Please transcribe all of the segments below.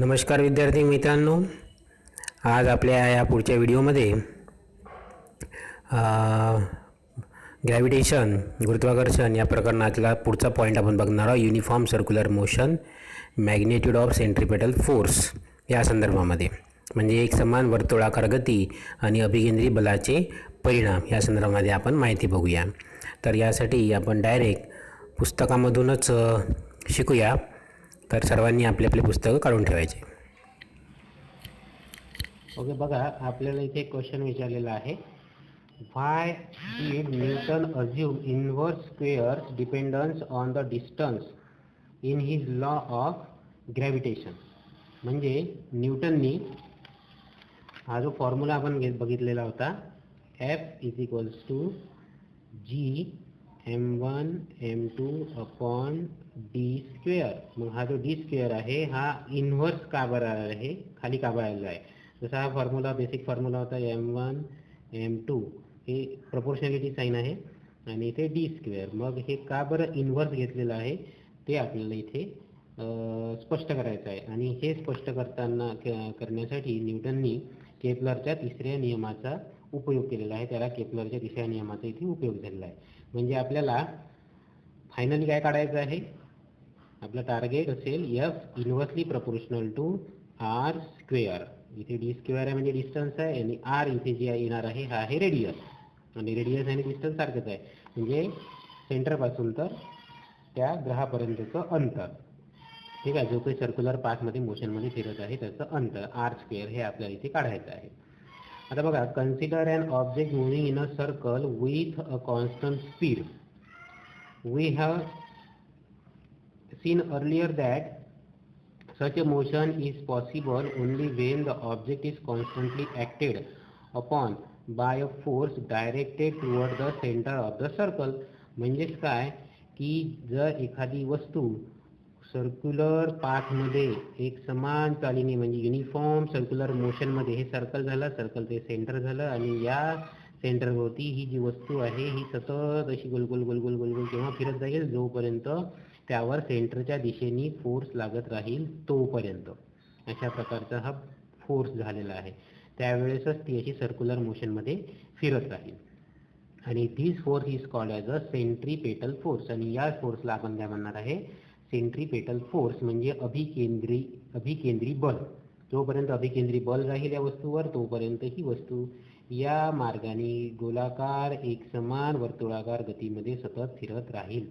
नमस्कार विद्यार्थी मित्रांनो, आज आपल्या या पुढच्या व्हिडिओमध्ये ग्रॅव्हिटेशन गुरुत्वाकर्षण या प्रकरणातला पुढचा पॉईंट आपण बघणार आहोत. Uniform circular motion, magnitude of centripetal force या संदर्भामध्ये, म्हणजे एक समान वर्तुळाकार गती आणि अभिकेंद्री बलाचे परिणाम या संदर्भामध्ये आपण माहिती बघूया. तर यासाठी आपण डायरेक्ट पुस्तकामधूनच शिकूया. तर सर्वांनी आपले आपले पुस्तकं काढून ठेवायचे. ओके, बघा आपल्याला इथे क्वेश्चन विचारलेला आहे. Why did Newton assume inverse squares dependence on the distance in his law of gravitation. म्हणजे न्यूटननी हा जो फॉर्म्युला आपण बघितलेला होता, F is equals to G m1 m2 upon d square. मग हा जो डी स्क्वेअर आहे हा इन्व्हर्स का बरं आहे, खाली का बरं आलेला आहे. जसा हा फॉर्म्युला बेसिक फॉर्म्युला होता m1 m2, हे प्रपोर्शनॅलिटी साईन आहे आणि इथे डी स्क्वेअर. मग हे का बरं इन्व्हर्स घेतलेलं आहे ते आपल्याला इथे स्पष्ट करायचं आहे. आणि हे स्पष्ट करण्यासाठी न्यूटननी केपलरच्या तिसऱ्या नियमाचा उपयोग केलेला आहे. त्याला केपलरच्या तिसऱ्या नियमाचा इथे उपयोग झालेला आहे. म्हणजे आपल्याला फायनली काय काढायचं आहे, आपलं टार्गेट असेल F inversely proportional to R square. इथे डी स्क्वेअर आहे म्हणजे डिस्टन्स आहे, आणि आर इथे जे येणार आहे हा आहे रेडियस, आणि रेडियस आणि डिस्टन्स सारखंच आहे. म्हणजे सेंटरपासून तर त्या ग्रहापर्यंतचं अंतर, ठीक आहे, जो काही सर्क्युलर पाथमध्ये मोशनमध्ये फिरत आहे त्याचं अंतर आर स्क्वेअर हे आपल्याला इथे काढायचं आहे. आता बघा, consider an object moving in a circle with a constant speed. We have seen earlier that such a motion is possible only when the object is constantly acted upon by a force directed toward the center of the circle. म्हणजेच काय की जर एखादी वस्तू circular पाथमध्ये एक समान चालीने, म्हणजे uniform circular मोशनमध्ये, हे सर्कल झालं, सर्कल ते सेंटर झालं, आणि या सेंटरभोवती ही जी वस्तू आहे ही सतत अशी गोलगोल गोलगोल गोलगोल केव्हा फिरत जाईल, जोपर्यंत त्यावर सेंटरच्या दिशेने फोर्स लागत राहील तोपर्यंत. अशा प्रकारचा हा फोर्स झालेला आहे. त्यावेळेसच ती अशी सर्क्युलर मोशनमध्ये फिरत राहील. आणि this force is called as a centripetal force. आणि या फोर्सला आपण काय म्हणणार आहे, सेंट्रीपेटल फोर्स, म्हणजे अभिकेंद्री बल. जोपर्यंत अभिकेंद्री बल राहील या वस्तूवर, तोपर्यंत ही वस्तू या मार्गाने गोलाकार एकसमान वर्तुळाकार गतीमध्ये सतत फिरत राहील.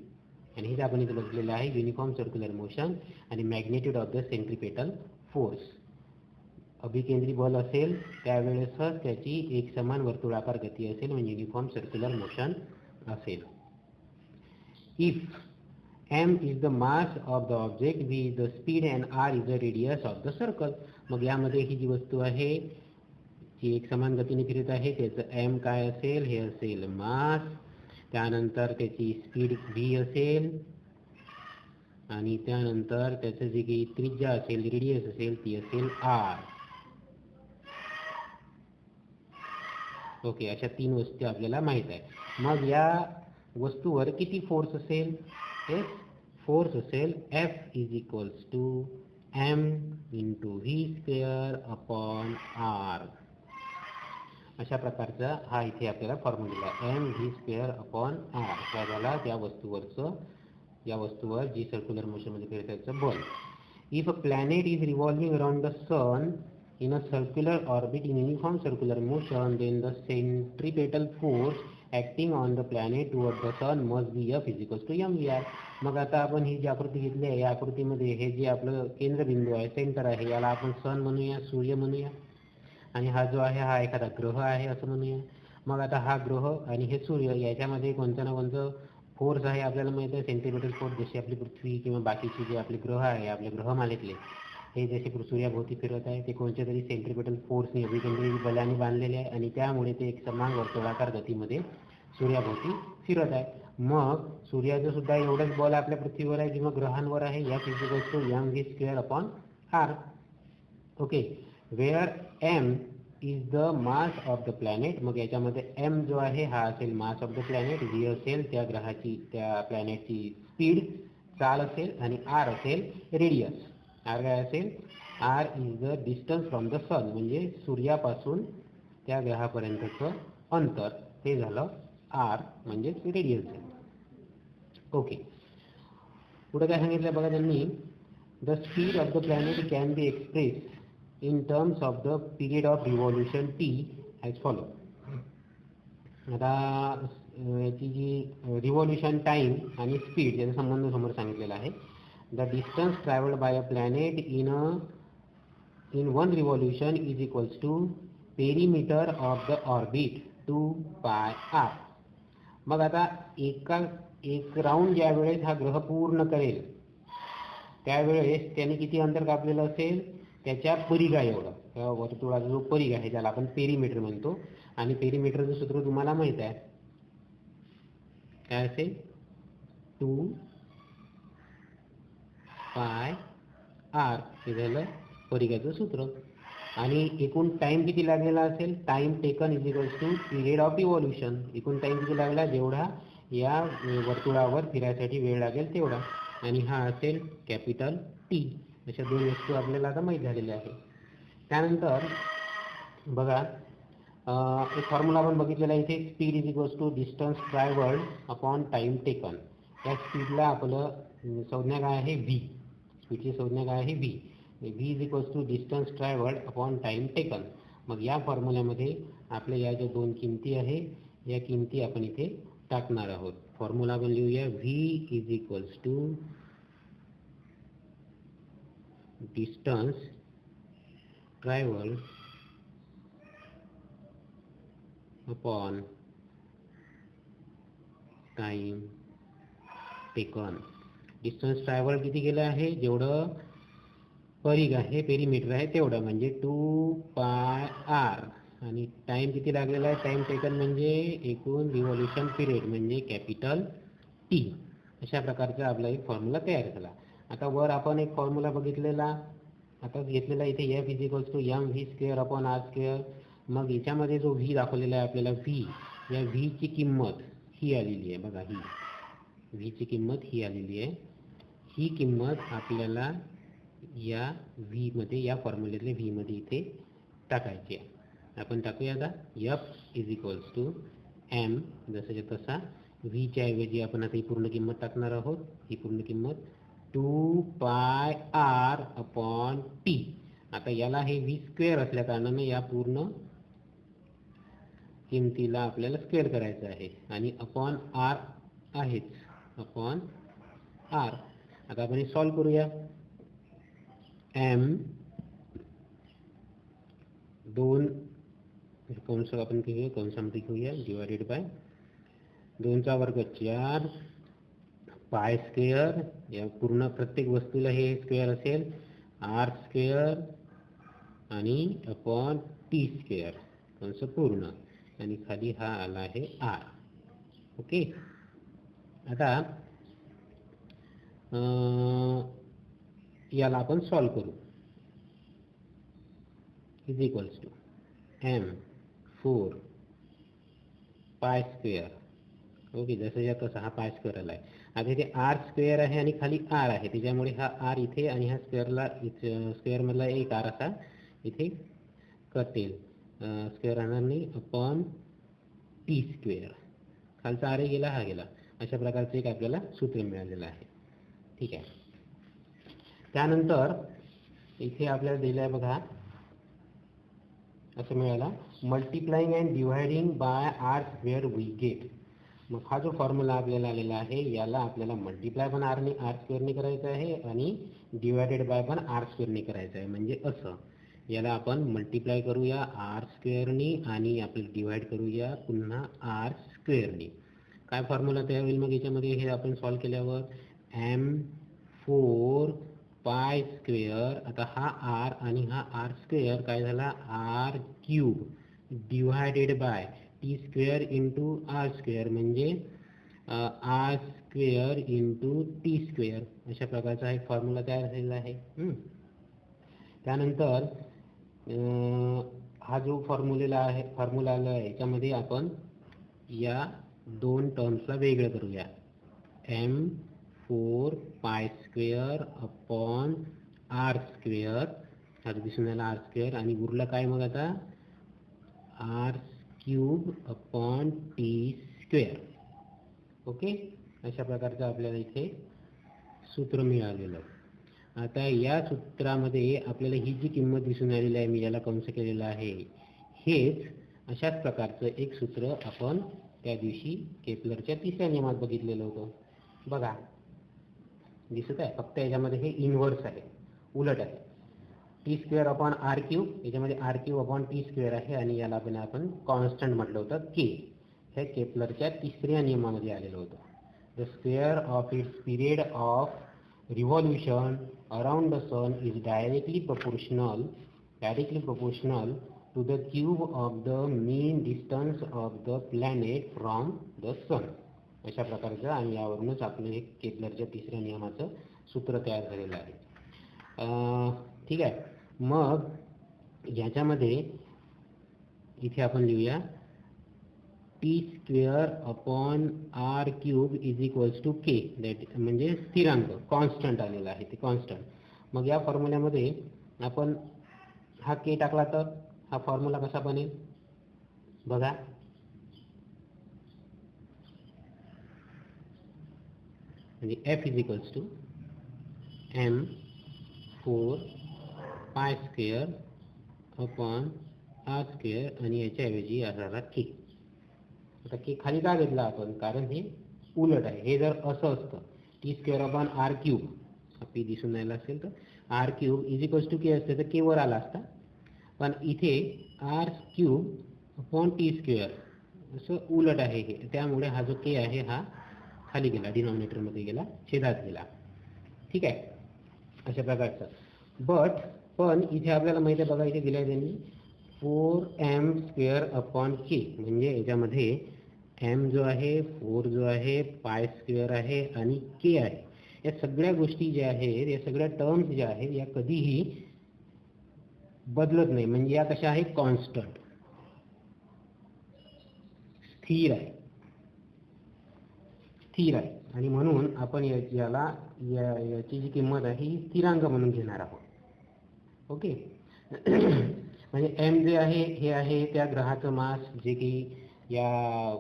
आणि हेच आपण इथे बघितलेलं आहे, युनिफॉर्म सर्क्युलर मोशन आणि magnitude of the centripetal force. अभिकेंद्री बल असेल त्यावेळेसच त्याची एकसमान वर्तुळाकार गती असेल, म्हणजे युनिफॉर्म सर्क्युलर मोशन असेल. If m is the mass of the object, v is the speed and r is the radius of the circle. मग यामध्ये ही जी वस्तू आहे जी एक समान गतीने फिरत आहे त्याचं m काय असेल, हे असेल मास. त्यानंतर त्याची स्पीड v असेल, आणि त्यानंतर त्याचं जी काही त्रिज्या असेल, रेडियस असेल, ती असेल r. ओके, अशा तीन वस्तू आपल्याला माहित आहे. मग या वस्तूवर किती फोर्स असेल, फोर्स असेल F is equals to m into V square upon R. अशा प्रकारचा हा इथे आपल्याला formula m V square upon R. काय झाला, त्या वस्तूवर जी सर्क्युलर मोशनमध्ये फिरत त्याचं बल. If a planet is revolving around the sun in a circular orbit in uniform circular motion, then the centripetal force acting on the planet toward the sun must be F is equals to mvr. मग आता आपण ही जी आकृती घेतली आहे, या आकृतीमध्ये हे जे आपलं केंद्रबिंदू आहे, सेंटर आहे, याला आपण सन म्हणूया, सूर्य म्हणूया, आणि हा जो आहे हा एखादा ग्रह आहे असं म्हणूया. मग आता हा ग्रह आणि हे सूर्य याच्यामध्ये कोणतं ना कोणतं फोर्स आहे आपल्याला माहिती आहे, सेंट्रिपेटल फोर्स. जशी आपली पृथ्वी किंवा बाकीचे जे आपले ग्रह आहे, आपल्या ग्रहमालेतले, हे जसे सूर्याभोवती फिरत आहे, ते कोणत्या तरी सेंट्रिपेटल फोर्सने, अभिकेंद्री बलाने बांधलेले आहे, आणि त्यामुळे ते एक समान वर्तुळाकार गतीमध्ये सूर्याभोवती फिरत आहे. मग सूर्याचं सुद्धा एवढंच बल आपल्या पृथ्वीवर आहे किंवा ग्रहांवर आहे, या equals to m v square upon R. Okay, where m is the mass of the planet. मग याच्यामध्ये m जो आहे हा असेल mass of the planet, v असेल त्या ग्रहाची, त्या प्लॅनेटची स्पीड, चाल असेल, आणि r असेल रेडियस. r काय असेल, r is the distance from the sun, म्हणजे सूर्यापासून त्या ग्रहापर्यंतचं अंतर, ते झालं आर म्हणजेच रेडियस झालं. ओके, पुढे काय सांगितलं बघा त्यांनी, the speed of the planet can be express in terms of the period of revolution T as follow. आता याची जी रिव्हॉल्युशन टाईम आणि स्पीड याचा संबंध समोर सांगितलेला आहे. The distance travelled by a planet in one revolution is equals to perimeter of the orbit 2πr. मग आता एक राऊंड ज्या वेळेस हा ग्रह पूर्ण करेल त्यावेळेस त्याने किती अंतर कापलेलं असेल, त्याच्या परिघा एवढं, त्या वर्तुळाचा जो परिघ आहे त्याला आपण पेरीमीटर म्हणतो. आणि पेरीमीटरचं सूत्र तुम्हाला माहित आहे, काय असेल, 2πr हे झालं परिघाचं सूत्र. आणि एकूण टाइम किती लागलेला असेल, time taken is equals to period of evolution. एकूण टाइम किती लागला, जेवढा या वर्तुळावर फिरायसाठी वेळ लागेल तेवढा, आणि हा असेल कॅपिटल टी. अशा दोन वस्तू आपल्याला आता माहीत झालेल्या आहे. त्यानंतर बघा, एक फॉर्म्युला आपण बघितलेला आहे इथे, speed is equals to distance travelled upon time taken. त्या स्पीडला आपलं संज्ञा काय आहे, व्ही. स्पीडची संज्ञा काय आहे, V. V is equals to distance travelled upon time taken. मग या फॉर्म्युल्यामध्ये आपल्या या ज्या दोन किमती आहे या किमती आपण इथे टाकणार आहोत. फॉर्म्युला आपण लिहूया, V is equals to distance travelled upon time taken. Distance travel किती केलं आहे, जेवढं परिघ आहे, पेरीमीटर आहे तेवढं, म्हणजे 2πr. आणि टाइम किती लागलेला आहे, टाइम टेकन म्हणजे एकूण रिव्हॉल्युशन पिरियड म्हणजे कॅपिटल टी. अशा प्रकारचा आपला एक फॉर्म्युला तयार झाला. आता वर आपण एक फॉर्म्युला बघितलेला, आता घेतलेला इथे F is equals to M V square upon R square. मग याच्यामध्ये जो व्ही दाखवलेला आहे आपल्याला, व्ही, या व्हीची किंमत ही आलेली आहे बघा, ही व्हीची किंमत ही आलेली आहे. ही किंमत आपल्याला या व्ही मध्ये, या फॉर्म्युल्यातल्या व्ही मध्ये इथे टाकायची आहे. आपण टाकूया आता, F is equals to M, जसाच्या तसा व्हीच्या ऐवजी आपण आता ही पूर्ण किंमत टाकणार आहोत. ही पूर्ण किंमत 2πr अपॉन टी. आता याला हे व्ही स्क्वेअर असल्या कारणाने या पूर्ण किमतीला आपल्याला स्क्वेअर करायचं आहे, आणि अपॉन आर आहेच, अपॉन आर. आता आपण हे सॉल्व करूया. एम, दोन कंस आपण घेऊया, कंसामध्ये घेऊया, डिवायडेड बाय 2चा वर्ग 4 पाय स्क्वेअर, या पूर्ण प्रत्येक वस्तूला हे स्क्वेअर असेल, आर स्क्वेअर आणि अपॉन टी स्क्वेअर, कंस पूर्ण, आणि खाली हा आला आहे आर. ओके, आता याला आपण सॉल्व करू. Is equals to M 4 pi square. Okay, जसं या तसं हा पाय स्क्वेअर आला आहे. आता इथे आर स्क्वेअर आहे आणि खाली आर आहे, त्याच्यामुळे हा आर इथे आणि हा स्क्वेअरला स्क्वेअरमधला एक आर असा इथे कटेल, स्क्वेअर राहणार नाही, अपॉन टी स्क्वेअर. खालचा आर गेला, हा गेला. अशा प्रकारचं एक आपल्याला सूत्र मिळालेलं आहे. ठीक आहे. त्यानंतर इथे आपल्याला दिलं आहे बघा, असं मिळाला, multiplying and dividing by r square we get. मग हा जो फॉर्म्युला आपल्याला आलेला आहे याला आपल्याला मल्टिप्लाय पण आर स्क्वेअरने करायचं आहे आणि डिवायडेड बाय पण आर स्क्वेअरने करायचं आहे. म्हणजे असं, याला आपण मल्टिप्लाय करूया आर स्क्वेअरनी आणि आपल्याला डिवाइड करूया पुन्हा आर स्क्वेअरनी. काय फॉर्म्युला तयार होईल मग याच्यामध्ये, हे आपण सॉल्व केल्यावर, एम 4 पाय स्क्वेअर, आता हा आर आणि हा आर स्क्वेअर काय झाला, r cube divided by t square into r square, म्हणजे r square into t square. अशा प्रकारचा एक फॉर्म्युला तयार झालेला आहे. त्यानंतर हा जो फॉर्म्युला आला आहे याच्यामध्ये आपण या दोन टर्म्सला वेगळं करूया. M 4 pi square upon R square हा दिसून आला आर स्क्वेअर, आणि उरला काय मग आता R cube upon T square. Okay, अशा प्रकारचं आपल्याला इथे सूत्र मिळालेलं. आता या सूत्रामध्ये आपल्याला ही जी किंमत दिसून आलेली आहे, मी याला कंस केलेला आहे, हेच अशाच प्रकारचं एक सूत्र आपण त्या दिवशी केपलरच्या तिसऱ्या नियमात बघितलेलं होतं. बघा दिसत आहे, फक्त याच्यामध्ये हे इन्व्हर्स आहे, उलट आहे. T square upon R cube, याच्यामध्ये r cube upon T square आहे, आणि याला आपण कॉन्स्टंट म्हटलं होतं के. हे केपलरच्या तिसऱ्या नियमामध्ये आलेलं होतं. The square of its period of revolution around the sun is directly proportional to the cube of the mean distance of the planet from the sun. अशा प्रकारचं, आणि यावरूनच आपलं हे केपलरच्या तिसऱ्या नियमाचं सूत्र तयार झालेलं आहे. ठीक आहे, मग याच्यामध्ये इथे आपण लिहूया T square upon R cube is equals to K, that म्हणजे स्थिरांक, कॉन्स्टंट आलेला आहे, ते कॉन्स्टंट. मग या फॉर्म्युल्यामध्ये आपण हा के टाकला तर हा फॉर्म्युला कसा बनेल बघा. म्हणजे F is equals to M 4 pi square upon R square, आणि याच्याऐवजी असणार के. आता के खाली का घेतला आपण, कारण हे उलट आहे. हे जर असं असतं t square upon R cube, पी दिसून राहिला असेल तर r cube is equals to k असते तर के वर आला असता, पण इथे r cube upon T square असं उलट आहे हे, त्यामुळे हा जो के आहे हा खाली गेला, डिनॉमिनेटरमध्ये गेला, छेदात गेला. ठीक आहे, अशा प्रकारचं. पण इथे आपल्याला माहिती आहे बघा, इथे दिलं आहे त्यांनी 4m स्क्वेअर अपॉन के, म्हणजे याच्यामध्ये m जो आहे, 4 जो आहे, पाय स्क्वेअर आहे, आणि के आहे. या सगळ्या गोष्टी ज्या आहेत, या सगळ्या टर्म्स ज्या आहेत, या कधीही बदलत नाही. म्हणजे या कशा आहेत, कॉन्स्टंट, स्थिर आहे. आणि म्हणून आपण याची जी किंमत आहे ही स्थिरांक म्हणून घेणार आहोत. ओके. म्हणजे एम जे आहे हे आहे त्या ग्रहाचं मास, जे की या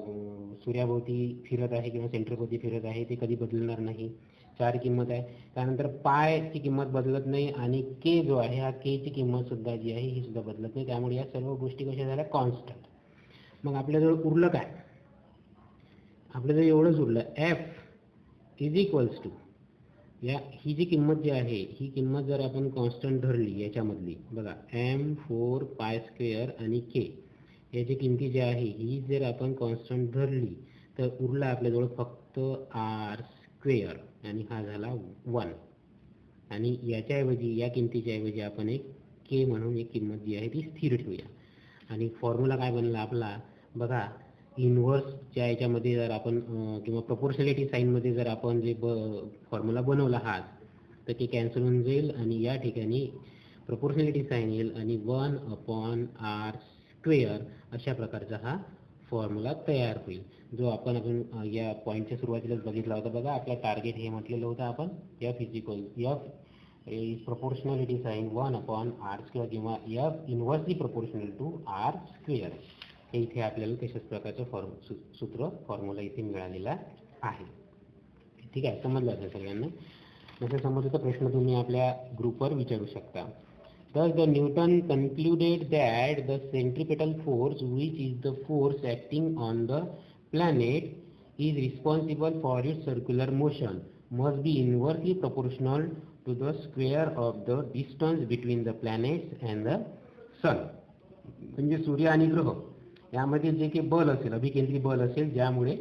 सूर्याभोवती फिरत आहे किंवा सेंटरभोवती फिरत आहे, ते कधी बदलणार नाही. 4 किंमत आहे. त्यानंतर पायची किंमत बदलत नाही, आणि के जो आहे, हा के ची किंमत सुद्धा जी आहे ही सुद्धा बदलत नाही. त्यामुळे या सर्व गोष्टी कशा झाल्या, कॉन्स्टंट. मग आपल्याजवळ उरलं काय, आपल्याजवळ एवढंच उरलं, एफ इज इक्वल्स टू ही जी किंमत जी आहे, ही किंमत जर आपण कॉन्स्टंट धरली याच्यामधली बघा, एम 4 पाय स्क्वेअर आणि के, याची किंमती जी आहे ही जर आपण कॉन्स्टंट धरली, तर उरला आपल्याजवळ फक्त आर स्क्वेअर, आणि हा झाला 1. आणि याच्याऐवजी, या किंमतीच्या ऐवजी आपण एक के म्हणून एक किंमत जी आहे ती स्थिर ठेवूया. आणि फॉर्म्युला काय बनला आपला बघा, इन्व्हर्सच्या याच्यामध्ये जर आपण किंवा प्रपोर्शनॅलिटी साईनमध्ये जर आपण जे फॉर्म्युला बनवला हा, तर ते कॅन्सल होऊन जाईल, आणि या ठिकाणी प्रपोर्शनॅलिटी साईन येईल, आणि 1 अपॉन आर स्क्वेअर अशा प्रकारचा हा फॉर्म्युला तयार होईल, जो आपण या पॉईंटच्या सुरुवातीलाच बघितला होता. बघा, आपला टार्गेट हे म्हटलेलं होतं आपण, F is proportionality sign 1 upon R square, किंवा F inversely proportional to R square. हे इथे आपल्याला तशाच प्रकारचं सूत्र फॉर्म्युला इथे मिळालेला आहे. ठीक आहे, समजलं असेल सगळ्यांना. जसं समजलं तर प्रश्न तुम्ही आपल्या ग्रुपवर विचारू शकता. Thus the Newton concluded that the centripetal force, which is the force acting on the planet, is responsible for its circular motion, must be inversely proportional to the square of the distance between the planets and the sun. म्हणजे सूर्य आणि ग्रह यामध्ये जे काही बल असेल, अभिकेंद्री बल असेल, ज्यामुळे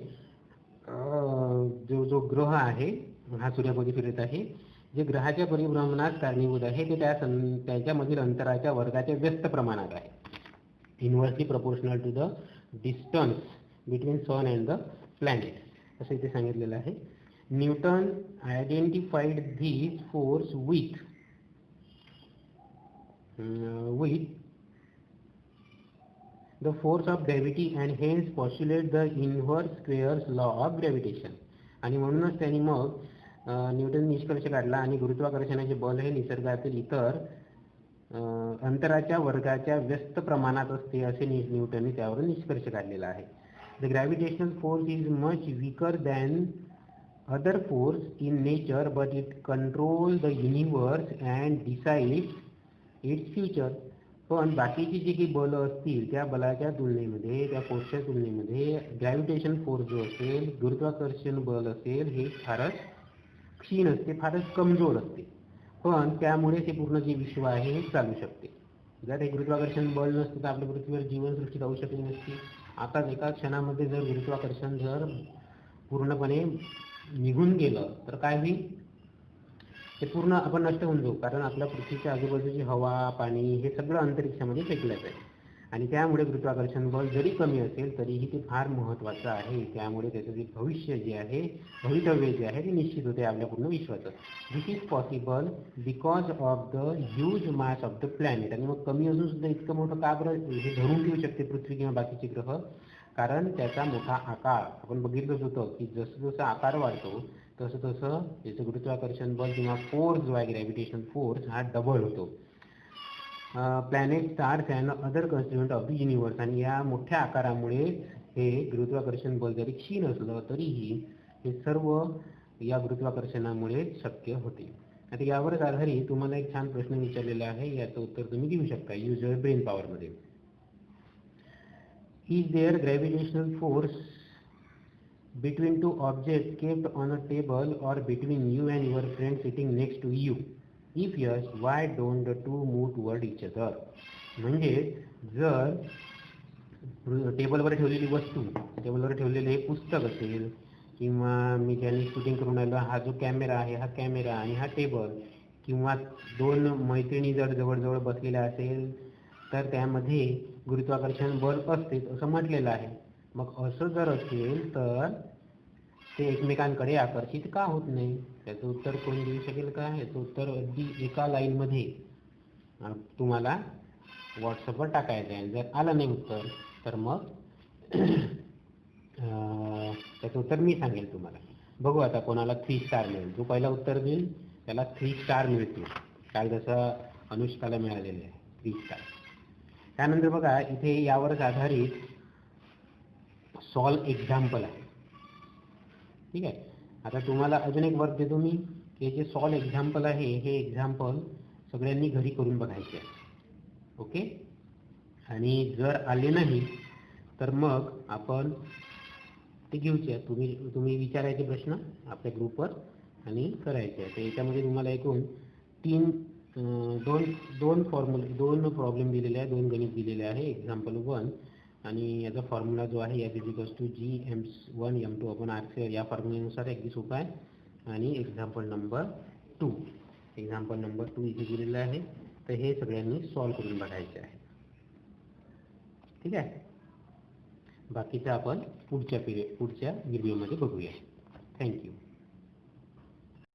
जो ग्रह आहे हा सूर्याभोवती फिरत आहे, जे ग्रहाच्या परिभ्रमणास कारणीभूत आहे ते त्याच्यामधील अंतराच्या वर्गाच्या व्यस्त प्रमाणात आहे. Inversely proportional to the distance between sun and the planet असं इथे सांगितलेलं आहे. Newton identified this force with the force of gravity and hence postulate the inverse squares law of gravitation. आणि म्हणूनच त्यांनी मग न्यूटन निष्कर्ष काढला, आणि गुरुत्वाकर्षणाचे बल हे निसर्गातील इतर अंतराच्या वर्गाच्या व्यस्त प्रमाणात असते असे न्यूटनने त्यावरून निष्कर्ष काढलेला आहे. The gravitational force is much weaker than other force in nature, but it control the universe and decides its future. पण बाकीची जी काही बल असतील त्या बलाच्या तुलनेमध्ये, त्या फोर्सच्या तुलनेमध्ये ग्रॅव्हिटेशन फोर्स जो असेल, गुरुत्वाकर्षण बल असेल, हे फारच क्षीण असते, फारच कमजोर असते. पण त्यामुळे ते पूर्ण जे विश्व आहे हे चालू शकते. जर हे गुरुत्वाकर्षण बल नसतं तर आपल्या पृथ्वीवर जीवनसृष्टी राहू शकली नसती. आता एका क्षणामध्ये जर गुरुत्वाकर्षण जर पूर्णपणे निघून गेलं तर काय होईल, ते पूर्ण आपण नष्ट होऊन जाऊ. कारण आपल्या पृथ्वीच्या आजूबाजूची हवा, पाणी हे सगळं अंतरिक्षामध्ये फेकल्याचं आहे. आणि त्यामुळे गुरुत्वाकर्षण बल जरी कमी असेल तरीही ते फार महत्त्वाचं आहे. त्यामुळे त्याचं जे भविष्य जे आहे, भवितव्य जे आहे ते निश्चित होते आपल्या पूर्ण विश्वाचं. This is possible because of the huge mass of the planet. आणि मग कमी असून सुद्धा इतकं मोठं का बरं हे धरून ठेवू शकते पृथ्वी किंवा बाकीचे ग्रह? कारण त्याचा मोठा आकार, आपण बघितलंच होतं की जसं जसं आकार वाढतो तसं तसं त्याचं गुरुत्वाकर्षण बल किंवा फोर्स जो आहे ग्रॅव्हिटेशन फोर्स हा डबल होतो. Planet, stars and other constituent of the universe. आणि या मोठ्या आकारामुळे हे गुरुत्वाकर्षण बल जरी क्षीण असलं तरीही हे सर्व या गुरुत्वाकर्षणामुळे शक्य होते. आता यावरच आधारित तुम्हाला एक छान प्रश्न विचारलेला आहे, याचं उत्तर तुम्ही देऊ शकता यूज युअर ब्रेन पॉवरमध्ये. Is there gravitational force between two objects kept on a table or between you and your friend sitting next to you? If yes, why don't the two move toward each other? म्हणजे जर टेबलवर ठेवलेली वस्तू, टेबलवर ठेवलेले हे पुस्तक असेल किंवा मी ज्यांनी शूटिंग करून राहिलो हा जो कॅमेरा आहे, हा कॅमेरा आणि हा टेबल, किंवा दोन मैत्रिणी जर जवळजवळ बसलेल्या असेल तर त्यामध्ये गुरुत्वाकर्षण बल असते असं म्हटलेलं आहे. मग असं जर असेल तर ते एकमेकांकडे आकर्षित का होत नाही? त्याचं उत्तर कोण देऊ शकेल का? याचं उत्तर अगदी एका लाईनमध्ये तुम्हाला व्हॉट्सअपवर टाकायचं आहे. जर आलं नाही उत्तर तर मग त्याचं उत्तर मी सांगेल तुम्हाला. बघू आता कोणाला 3 स्टार मिळेल. जो पहिला उत्तर देईल त्याला 3 स्टार मिळतील, काय जसं अनुष्काला मिळालेलं आहे 3 स्टार. त्यानंतर बघा इथे यावरच आधारित सॉल्व एक्झाम्पल आहे. ठीक आहे, आता तुम्हाला अजून एक वर्क देतो मी. हे जे सॉल्व एक्झाम्पल आहे हे एक्झाम्पल सगळ्यांनी घरी करून बघायचे आहे. ओके, आणि जर आले नाही तर मग आपण ते घेऊचे. तुम्ही विचारायचे प्रश्न आपल्या ग्रुपवर आणि करायचे आहे. तर याच्यामध्ये तुम्हाला एकूण दोन प्रॉब्लेम दिलेले आहे, 2 गणित दिलेले आहे. एक्झाम्पल 1 आणि याचा फॉर्म्युला जो आहे F = Gm1m2/r², या फॉर्म्युल्यानुसार अगदी सोपा आहे. आणि एक्झाम्पल नंबर 2 इथे दिलेलं आहे. तर हे सगळ्यांनी सॉल्व करून बघायचे आहे. ठीक आहे, बाकीचं आपण पुढच्या व्हिडिओमध्ये बघूया. थँक्यू.